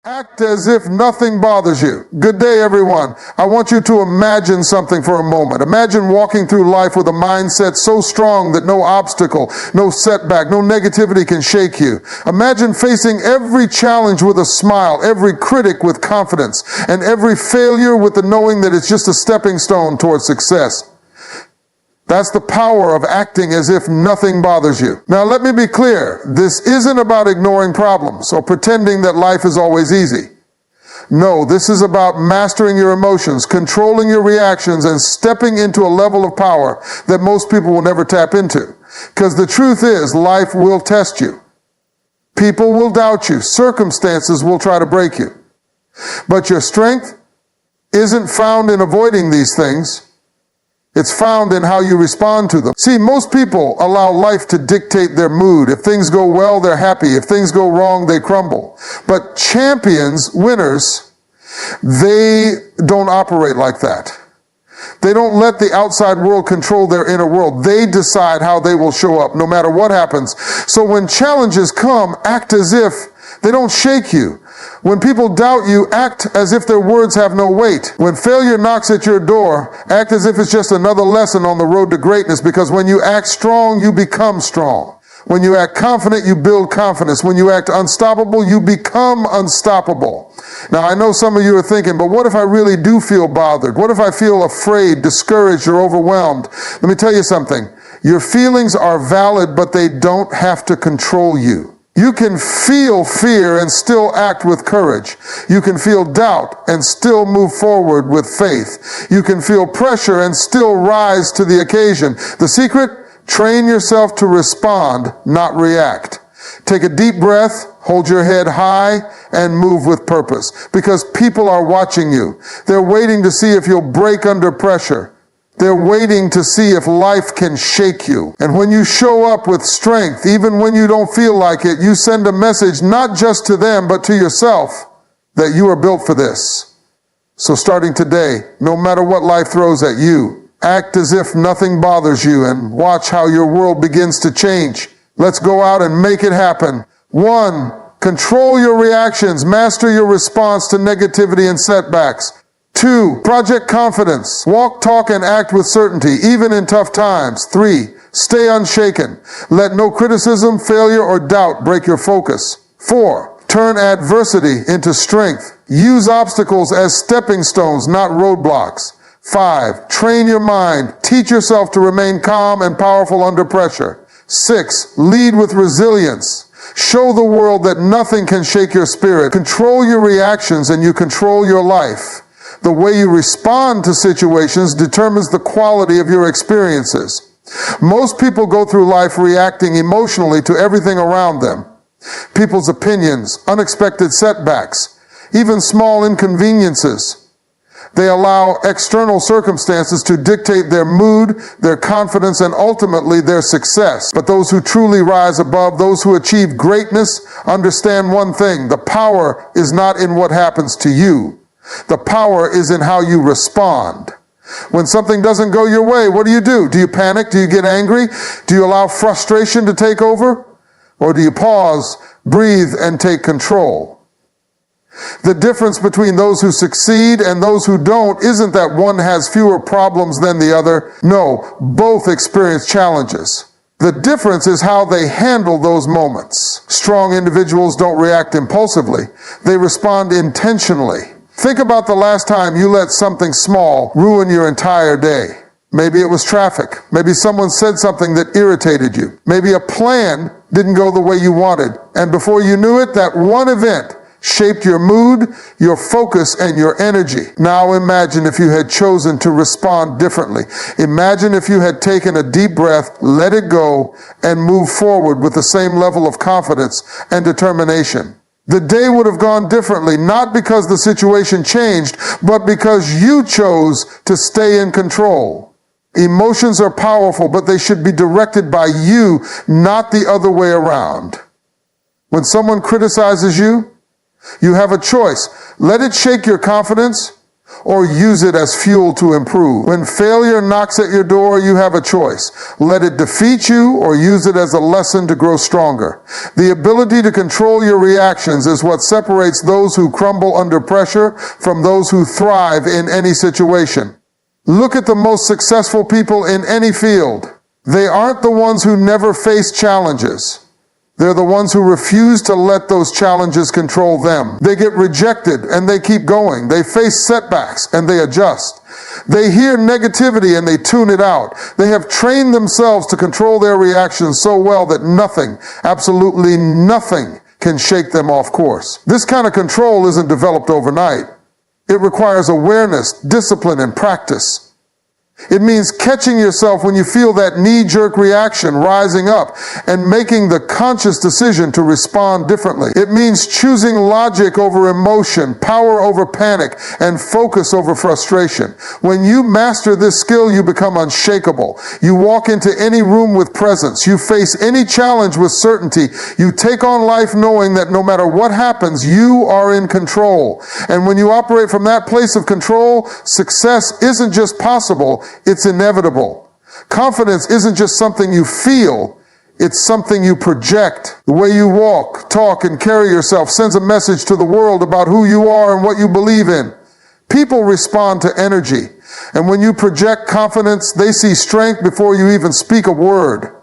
Act as if nothing bothers you. Good day, everyone. I want you to imagine something for a moment. Imagine walking through life with a mindset so strong that no obstacle, no setback, no negativity can shake you. Imagine facing every challenge with a smile, every critic with confidence, and every failure with the knowing that it's just a stepping stone towards success. That's the power of acting as if nothing bothers you. Now, let me be clear. This isn't about ignoring problems or pretending that life is always easy. No, this is about mastering your emotions, controlling your reactions, and stepping into a level of power that most people will never tap into. Because the truth is, life will test you. People will doubt you. Circumstances will try to break you. But your strength isn't found in avoiding these things. It's found in how you respond to them. See, most people allow life to dictate their mood. If things go well, they're happy. If things go wrong, they crumble. But champions, winners, they don't operate like that. They don't let the outside world control their inner world. They decide how they will show up, no matter what happens. So when challenges come, act as if they don't shake you. When people doubt you, act as if their words have no weight. When failure knocks at your door, act as if it's just another lesson on the road to greatness, because when you act strong, you become strong. When you act confident, you build confidence. When you act unstoppable, you become unstoppable. Now, I know some of you are thinking, but what if I really do feel bothered? What if I feel afraid, discouraged, or overwhelmed? Let me tell you something. Your feelings are valid, but they don't have to control you. You can feel fear and still act with courage. You can feel doubt and still move forward with faith. You can feel pressure and still rise to the occasion. The secret? Train yourself to respond, not react. Take a deep breath, hold your head high, and move with purpose. Because people are watching you. They're waiting to see if you'll break under pressure. They're waiting to see if life can shake you. And when you show up with strength, even when you don't feel like it, you send a message not just to them, but to yourself, that you are built for this. So starting today, no matter what life throws at you, act as if nothing bothers you and watch how your world begins to change. Let's go out and make it happen. 1, control your reactions. Master your response to negativity and setbacks. 2, project confidence. Walk, talk, and act with certainty, even in tough times. 3, stay unshaken. Let no criticism, failure, or doubt break your focus. 4, turn adversity into strength. Use obstacles as stepping stones, not roadblocks. 5, train your mind. Teach yourself to remain calm and powerful under pressure. 6, lead with resilience. Show the world that nothing can shake your spirit. Control your reactions and you control your life. The way you respond to situations determines the quality of your experiences. Most people go through life reacting emotionally to everything around them. People's opinions, unexpected setbacks, even small inconveniences. They allow external circumstances to dictate their mood, their confidence, and ultimately their success. But those who truly rise above, those who achieve greatness, understand one thing: the power is not in what happens to you. The power is in how you respond. When something doesn't go your way, what do? Do you panic? Do you get angry? Do you allow frustration to take over? Or do you pause, breathe, and take control? The difference between those who succeed and those who don't isn't that one has fewer problems than the other. No, both experience challenges. The difference is how they handle those moments. Strong individuals don't react impulsively. They respond intentionally. Think about the last time you let something small ruin your entire day. Maybe it was traffic. Maybe someone said something that irritated you. Maybe a plan didn't go the way you wanted. And before you knew it, that one event shaped your mood, your focus, and your energy. Now imagine if you had chosen to respond differently. Imagine if you had taken a deep breath, let it go, and moved forward with the same level of confidence and determination. The day would have gone differently, not because the situation changed, but because you chose to stay in control. Emotions are powerful, but they should be directed by you, not the other way around. When someone criticizes you, you have a choice. Let it shake your confidence, or use it as fuel to improve. When failure knocks at your door, you have a choice. Let it defeat you or use it as a lesson to grow stronger. The ability to control your reactions is what separates those who crumble under pressure from those who thrive in any situation. Look at the most successful people in any field. They aren't the ones who never face challenges. They're the ones who refuse to let those challenges control them. They get rejected and they keep going. They face setbacks and they adjust. They hear negativity and they tune it out. They have trained themselves to control their reactions so well that nothing, absolutely nothing, can shake them off course. This kind of control isn't developed overnight. It requires awareness, discipline, and practice. It means catching yourself when you feel that knee-jerk reaction rising up and making the conscious decision to respond differently. It means choosing logic over emotion, power over panic, and focus over frustration. When you master this skill, you become unshakable. You walk into any room with presence. You face any challenge with certainty. You take on life knowing that no matter what happens, you are in control. And when you operate from that place of control, success isn't just possible, it's inevitable. Confidence isn't just something you feel, it's something you project. The way you walk, talk, and carry yourself sends a message to the world about who you are and what you believe in. People respond to energy, and when you project confidence, they see strength before you even speak a word.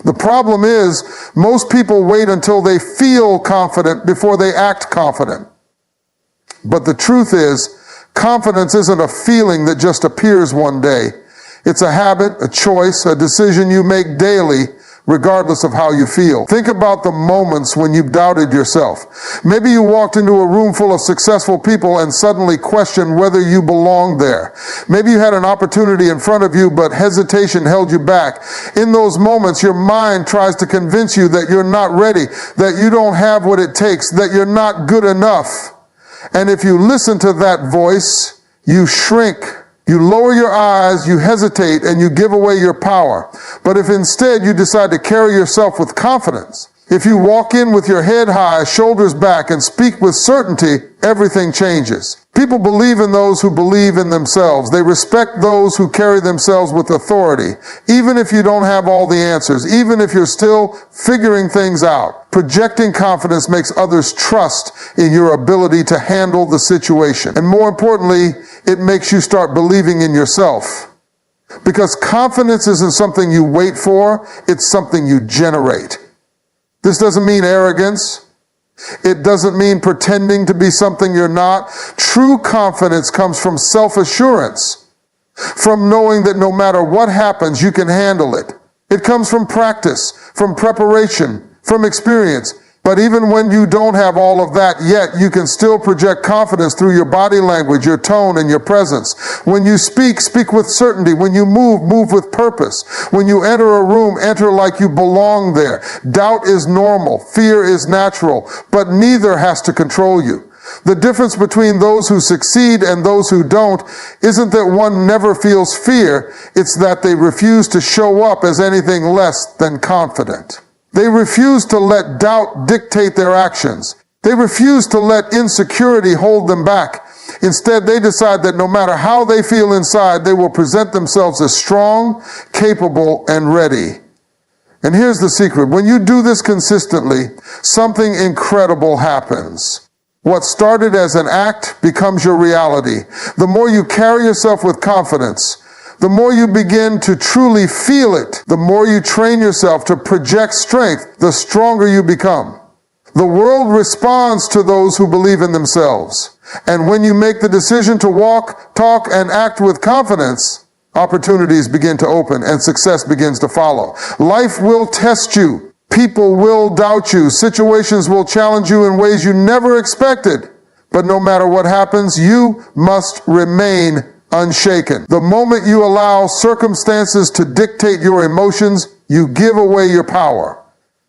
The problem is, most people wait until they feel confident before they act confident. But the truth is, confidence isn't a feeling that just appears one day. It's a habit, a choice, a decision you make daily, regardless of how you feel. Think about the moments when you've doubted yourself. Maybe you walked into a room full of successful people and suddenly questioned whether you belonged there. Maybe you had an opportunity in front of you, but hesitation held you back. In those moments, your mind tries to convince you that you're not ready, that you don't have what it takes, that you're not good enough. And if you listen to that voice, you shrink, you lower your eyes, you hesitate, and you give away your power. But if instead you decide to carry yourself with confidence, if you walk in with your head high, shoulders back, and speak with certainty, everything changes. People believe in those who believe in themselves. They respect those who carry themselves with authority, even if you don't have all the answers, even if you're still figuring things out. Projecting confidence makes others trust in your ability to handle the situation. And more importantly, it makes you start believing in yourself. Because confidence isn't something you wait for, it's something you generate. This doesn't mean arrogance. It doesn't mean pretending to be something you're not. True confidence comes from self-assurance, from knowing that no matter what happens, you can handle it. It comes from practice, from preparation, from experience. But even when you don't have all of that yet, you can still project confidence through your body language, your tone, and your presence. When you speak, speak with certainty. When you move, move with purpose. When you enter a room, enter like you belong there. Doubt is normal. Fear is natural. But neither has to control you. The difference between those who succeed and those who don't isn't that one never feels fear. It's that they refuse to show up as anything less than confident. They refuse to let doubt dictate their actions. They refuse to let insecurity hold them back. Instead, they decide that no matter how they feel inside, they will present themselves as strong, capable, and ready. And here's the secret. When you do this consistently, something incredible happens. What started as an act becomes your reality. The more you carry yourself with confidence, the more you begin to truly feel it, the more you train yourself to project strength, the stronger you become. The world responds to those who believe in themselves. And when you make the decision to walk, talk, and act with confidence, opportunities begin to open and success begins to follow. Life will test you. People will doubt you. Situations will challenge you in ways you never expected. But no matter what happens, you must remain unshaken. The moment you allow circumstances to dictate your emotions, you give away your power.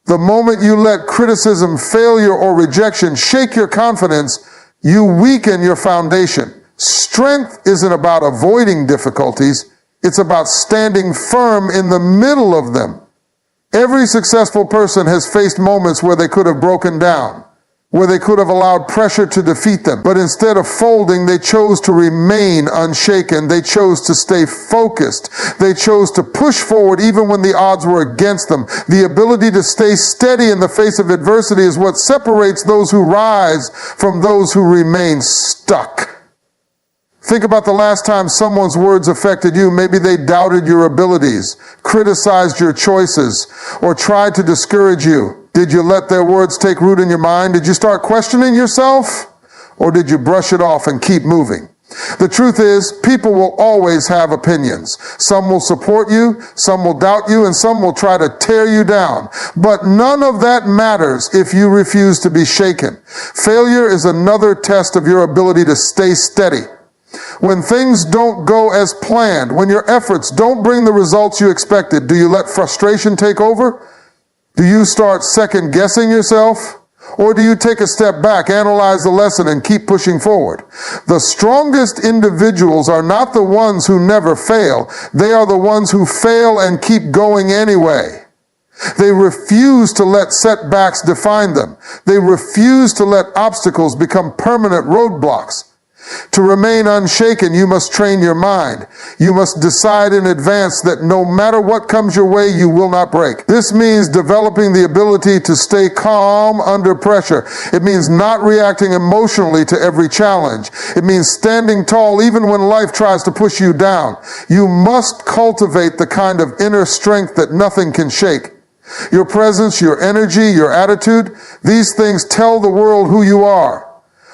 The moment you let criticism, failure, or rejection shake your confidence, you weaken your foundation. Strength isn't about avoiding difficulties. It's about standing firm in the middle of them. Every successful person has faced moments where they could have broken down, where they could have allowed pressure to defeat them. But instead of folding, they chose to remain unshaken. They chose to stay focused. They chose to push forward even when the odds were against them. The ability to stay steady in the face of adversity is what separates those who rise from those who remain stuck. Think about the last time someone's words affected you. Maybe they doubted your abilities, criticized your choices, or tried to discourage you. Did you let their words take root in your mind? Did you start questioning yourself? Or did you brush it off and keep moving? The truth is, people will always have opinions. Some will support you, some will doubt you, and some will try to tear you down. But none of that matters if you refuse to be shaken. Failure is another test of your ability to stay steady. When things don't go as planned, when your efforts don't bring the results you expected, do you let frustration take over? Do you start second guessing yourself? Or do you take a step back, analyze the lesson, and keep pushing forward? The strongest individuals are not the ones who never fail. They are the ones who fail and keep going anyway. They refuse to let setbacks define them. They refuse to let obstacles become permanent roadblocks. To remain unshaken, you must train your mind. You must decide in advance that no matter what comes your way, you will not break. This means developing the ability to stay calm under pressure. It means not reacting emotionally to every challenge. It means standing tall even when life tries to push you down. You must cultivate the kind of inner strength that nothing can shake. Your presence, your energy, your attitude, these things tell the world who you are.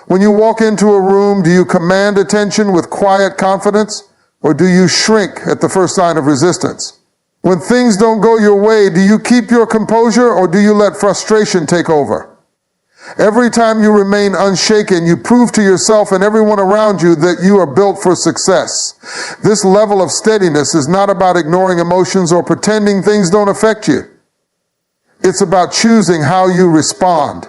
When you walk into a room, do you command attention with quiet confidence, or do you shrink at the first sign of resistance? When things don't go your way, do you keep your composure, or do you let frustration take over? Every time you remain unshaken, you prove to yourself and everyone around you that you are built for success. This level of steadiness is not about ignoring emotions or pretending things don't affect you. It's about choosing how you respond.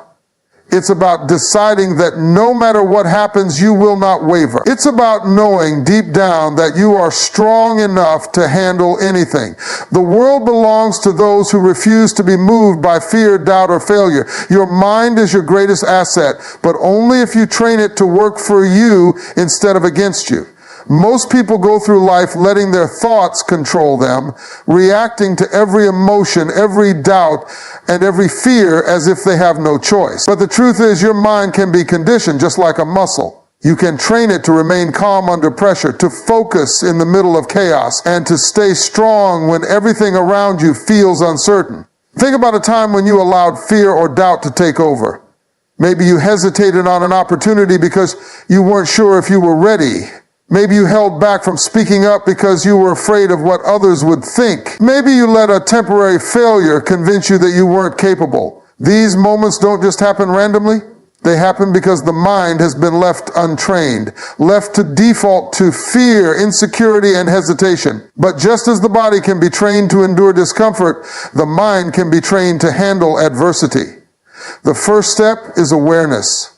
It's about deciding that no matter what happens, you will not waver. It's about knowing deep down that you are strong enough to handle anything. The world belongs to those who refuse to be moved by fear, doubt, or failure. Your mind is your greatest asset, but only if you train it to work for you instead of against you. Most people go through life letting their thoughts control them, reacting to every emotion, every doubt, and every fear as if they have no choice. But the truth is, your mind can be conditioned just like a muscle. You can train it to remain calm under pressure, to focus in the middle of chaos, and to stay strong when everything around you feels uncertain. Think about a time when you allowed fear or doubt to take over. Maybe you hesitated on an opportunity because you weren't sure if you were ready. Maybe you held back from speaking up because you were afraid of what others would think. Maybe you let a temporary failure convince you that you weren't capable. These moments don't just happen randomly. They happen because the mind has been left untrained, left to default to fear, insecurity, and hesitation. But just as the body can be trained to endure discomfort, the mind can be trained to handle adversity. The first step is awareness.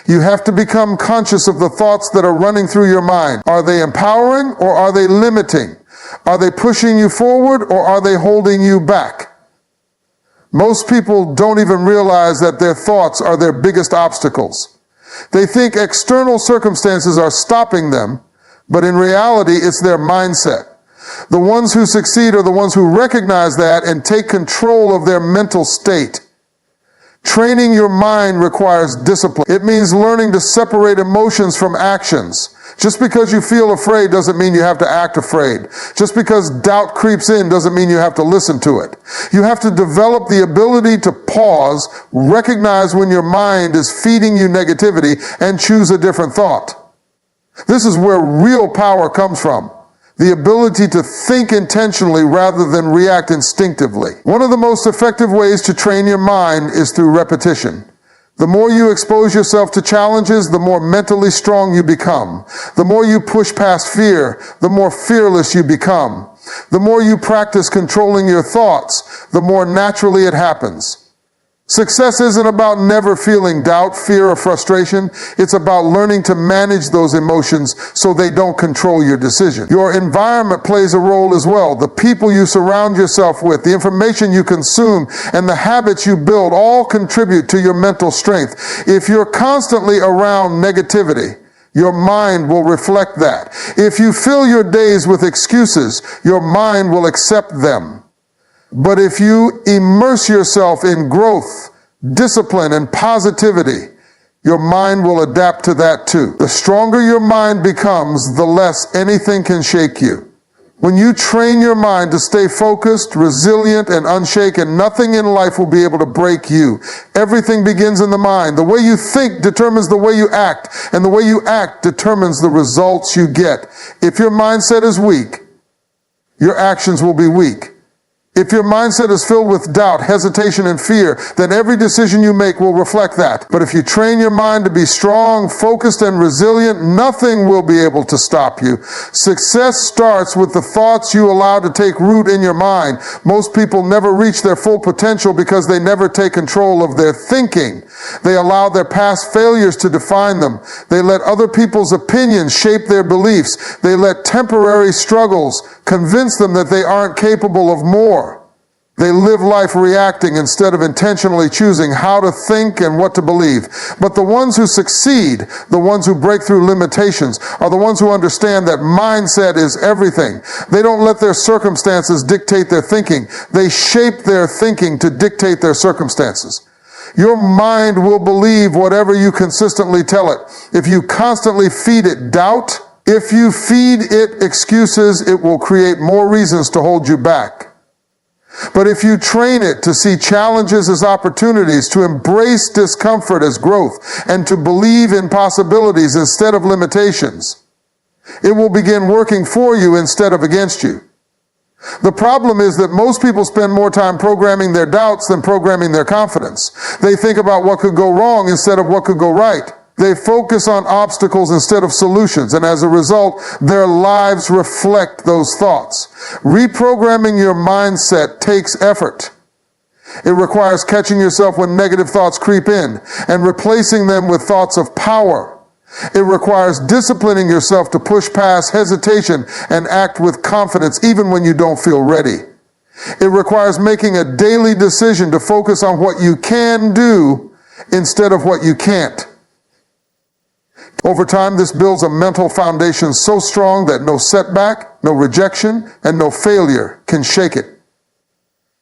You have to become conscious of the thoughts that are running through your mind. Are they empowering or are they limiting? Are they pushing you forward or are they holding you back? Most people don't even realize that their thoughts are their biggest obstacles. They think external circumstances are stopping them, but in reality, it's their mindset. The ones who succeed are the ones who recognize that and take control of their mental state. Training your mind requires discipline. It means learning to separate emotions from actions. Just because you feel afraid doesn't mean you have to act afraid. Just because doubt creeps in doesn't mean you have to listen to it. You have to develop the ability to pause, recognize when your mind is feeding you negativity, and choose a different thought. This is where real power comes from. The ability to think intentionally rather than react instinctively. One of the most effective ways to train your mind is through repetition. The more you expose yourself to challenges, the more mentally strong you become. The more you push past fear, the more fearless you become. The more you practice controlling your thoughts, the more naturally it happens. Success isn't about never feeling doubt, fear, or frustration. It's about learning to manage those emotions so they don't control your decision. Your environment plays a role as well. The people you surround yourself with, the information you consume, and the habits you build all contribute to your mental strength. If you're constantly around negativity, your mind will reflect that. If you fill your days with excuses, your mind will accept them. But if you immerse yourself in growth, discipline, and positivity, your mind will adapt to that too. The stronger your mind becomes, the less anything can shake you. When you train your mind to stay focused, resilient, and unshaken, nothing in life will be able to break you. Everything begins in the mind. The way you think determines the way you act, and the way you act determines the results you get. If your mindset is weak, your actions will be weak. If your mindset is filled with doubt, hesitation, and fear, then every decision you make will reflect that. But if you train your mind to be strong, focused, and resilient, nothing will be able to stop you. Success starts with the thoughts you allow to take root in your mind. Most people never reach their full potential because they never take control of their thinking. They allow their past failures to define them. They let other people's opinions shape their beliefs. They let temporary struggles convince them that they aren't capable of more. They live life reacting instead of intentionally choosing how to think and what to believe. But the ones who succeed, the ones who break through limitations, are the ones who understand that mindset is everything. They don't let their circumstances dictate their thinking. They shape their thinking to dictate their circumstances. Your mind will believe whatever you consistently tell it. If you constantly feed it doubt, if you feed it excuses, it will create more reasons to hold you back. But if you train it to see challenges as opportunities, to embrace discomfort as growth, and to believe in possibilities instead of limitations, it will begin working for you instead of against you. The problem is that most people spend more time programming their doubts than programming their confidence. They think about what could go wrong instead of what could go right. They focus on obstacles instead of solutions, and as a result, their lives reflect those thoughts. Reprogramming your mindset takes effort. It requires catching yourself when negative thoughts creep in and replacing them with thoughts of power. It requires disciplining yourself to push past hesitation and act with confidence even when you don't feel ready. It requires making a daily decision to focus on what you can do instead of what you can't. Over time, this builds a mental foundation so strong that no setback, no rejection, and no failure can shake it.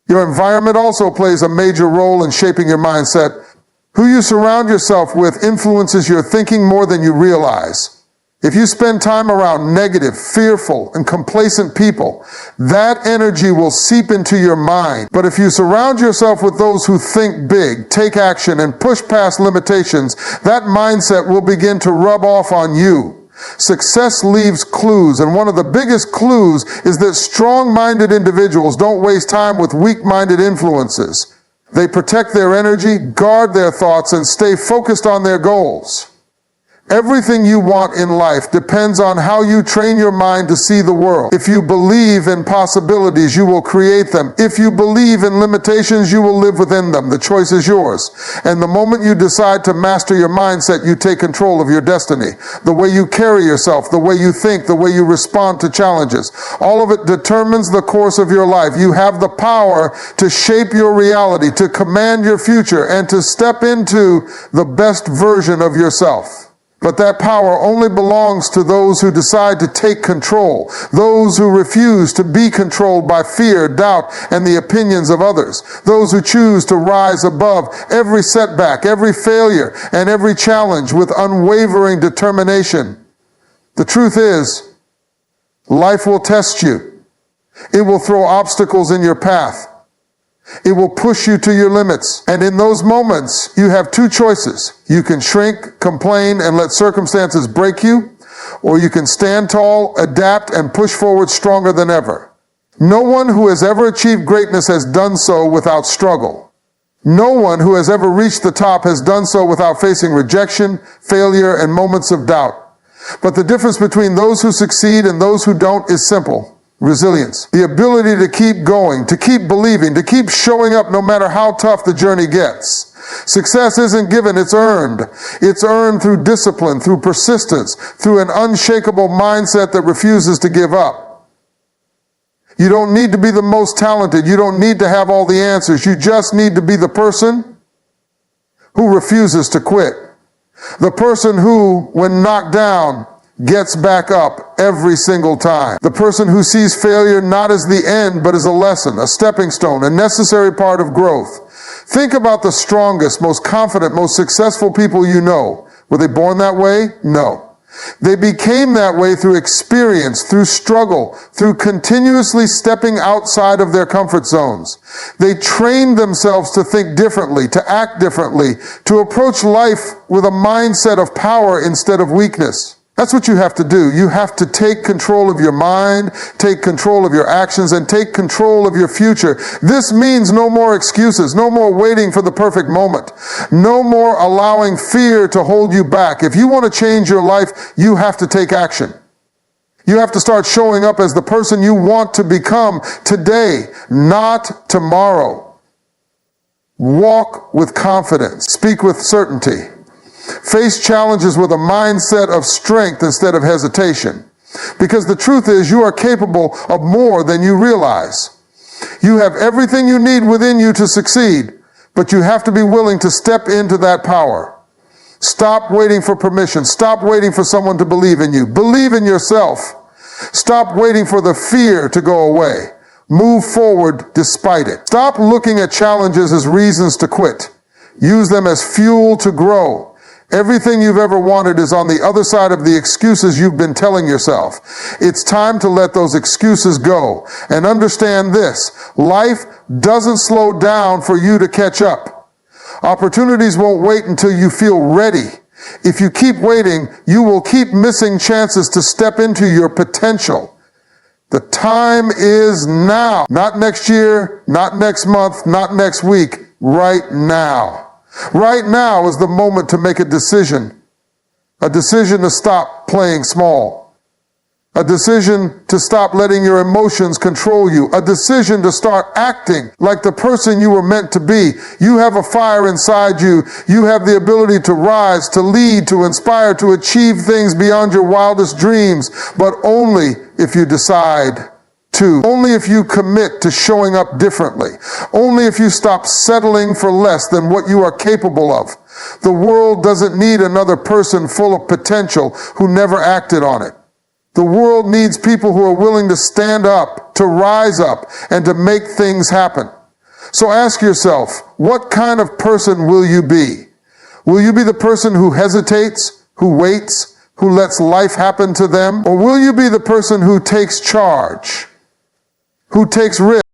Your environment also plays a major role in shaping your mindset. Who you surround yourself with influences your thinking more than you realize. If you spend time around negative, fearful, and complacent people, that energy will seep into your mind. But if you surround yourself with those who think big, take action, and push past limitations, that mindset will begin to rub off on you. Success leaves clues, and one of the biggest clues is that strong-minded individuals don't waste time with weak-minded influences. They protect their energy, guard their thoughts, and stay focused on their goals. Everything you want in life depends on how you train your mind to see the world. If you believe in possibilities, you will create them. If you believe in limitations, you will live within them. The choice is yours. And the moment you decide to master your mindset, you take control of your destiny. The way you carry yourself, the way you think, the way you respond to challenges, all of it determines the course of your life. You have the power to shape your reality, to command your future, and to step into the best version of yourself. But that power only belongs to those who decide to take control, those who refuse to be controlled by fear, doubt, and the opinions of others, those who choose to rise above every setback, every failure, and every challenge with unwavering determination. The truth is, life will test you. It will throw obstacles in your path. It will push you to your limits. And in those moments, you have two choices. You can shrink, complain, and let circumstances break you, or you can stand tall, adapt, and push forward stronger than ever. No one who has ever achieved greatness has done so without struggle. No one who has ever reached the top has done so without facing rejection, failure, and moments of doubt. But the difference between those who succeed and those who don't is simple. Resilience. The ability to keep going, to keep believing, to keep showing up no matter how tough the journey gets. Success isn't given, it's earned. It's earned through discipline, through persistence, through an unshakable mindset that refuses to give up. You don't need to be the most talented. You don't need to have all the answers. You just need to be the person who refuses to quit. The person who, when knocked down, gets back up every single time. The person who sees failure not as the end, but as a lesson, a stepping stone, a necessary part of growth. Think about the strongest, most confident, most successful people you know. Were they born that way? No. They became that way through experience, through struggle, through continuously stepping outside of their comfort zones. They trained themselves to think differently, to act differently, to approach life with a mindset of power instead of weakness. That's what you have to do. You have to take control of your mind, take control of your actions, and take control of your future. This means no more excuses, no more waiting for the perfect moment, no more allowing fear to hold you back. If you want to change your life, you have to take action. You have to start showing up as the person you want to become today, not tomorrow. Walk with confidence. Speak with certainty. Face challenges with a mindset of strength instead of hesitation. Because the truth is, you are capable of more than you realize. You have everything you need within you to succeed, but you have to be willing to step into that power. Stop waiting for permission. Stop waiting for someone to believe in you. Believe in yourself. Stop waiting for the fear to go away. Move forward despite it. Stop looking at challenges as reasons to quit. Use them as fuel to grow. Everything you've ever wanted is on the other side of the excuses you've been telling yourself. It's time to let those excuses go. And understand this, life doesn't slow down for you to catch up. Opportunities won't wait until you feel ready. If you keep waiting, you will keep missing chances to step into your potential. The time is now. Not next year, not next month, not next week, right now. Right now is the moment to make a decision to stop playing small, a decision to stop letting your emotions control you, a decision to start acting like the person you were meant to be. You have a fire inside you. You have the ability to rise, to lead, to inspire, to achieve things beyond your wildest dreams, but only if you decide to. Only if you commit to showing up differently. Only if you stop settling for less than what you are capable of. The world doesn't need another person full of potential who never acted on it. The world needs people who are willing to stand up, to rise up, and to make things happen. So ask yourself, what kind of person will you be? Will you be the person who hesitates, who waits, who lets life happen to them? Or will you be the person who takes charge, who takes risks,